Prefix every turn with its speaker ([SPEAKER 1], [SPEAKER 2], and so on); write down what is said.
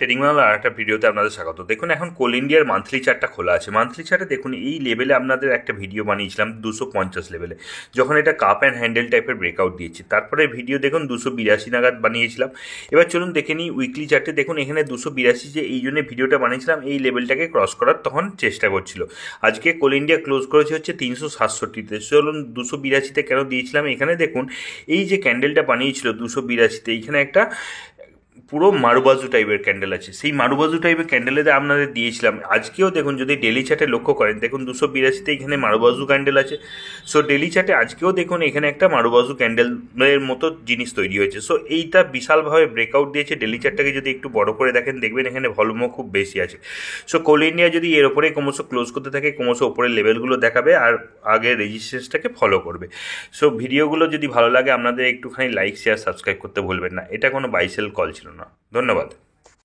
[SPEAKER 1] Trading Bangla আর একটা ভিডিওতে আপনাদের স্বাগত। দেখুন এখন কোল ইন্ডিয়ার মান্থলি চার্টটা খোলা আছে। মান্থলি চার্টে দেখুন এই লেভেলে আপনাদের একটা ভিডিও বানিয়েছিলাম 250 লেভেলে, যখন এটা কাপ অ্যান্ড হ্যান্ডেল টাইপের ব্রেকআউট দিয়েছে। তারপরে ভিডিও দেখুন 282 নাগাদ বানিয়েছিলাম। এবার চলুন দেখে নিই উইকলি চার্টে। দেখুন এখানে 282 যে এই জন্য ভিডিওটা বানিয়েছিলাম, এই লেভেলটাকে ক্রস করার তখন চেষ্টা করছিল। আজকে কোল ইন্ডিয়া ক্লোজ করেছে হচ্ছে 367-তে। চলুন 282-তে কেন দিয়েছিলাম, এখানে দেখুন এই যে ক্যান্ডেলটা বানিয়েছিল 282-তে, এইখানে একটা পুরো মারুবাজু টাইপের ক্যান্ডেল আছে। সেই মারুবাজু টাইপের ক্যান্ডেলেতে আপনাদের দিয়েছিলাম। আজকেও দেখুন যদি ডেলি চার্টে লক্ষ্য করেন, দেখুন 282-তে এখানে মারুবাজু ক্যান্ডেল আছে। সো ডেলি চার্টে আজকেও দেখুন এখানে একটা মারুবাজু ক্যান্ডেলের মতো জিনিস তৈরি হয়েছে। সো এইটা বিশালভাবে ব্রেকআউট দিয়েছে। ডেলি চার্টটাকে যদি একটু বড় করে দেখেন, দেখবেন এখানে ভলিউমও খুব বেশি আছে। সো কোল ইন্ডিয়া যদি এর ওপরে ক্রমশ ক্লোজ করতে থাকে, ক্রমশ ওপরের লেভেলগুলো দেখাবে আর আগের রেজিস্ট্যান্সটাকে ফলো করবে। সো ভিডিওগুলো যদি ভালো লাগে আপনাদের একটুখানি লাইক, শেয়ার, সাবস্ক্রাইব করতে ভুলবেন না। এটা কোনো বাই সেল কল ছিল না। ধন্যবাদ।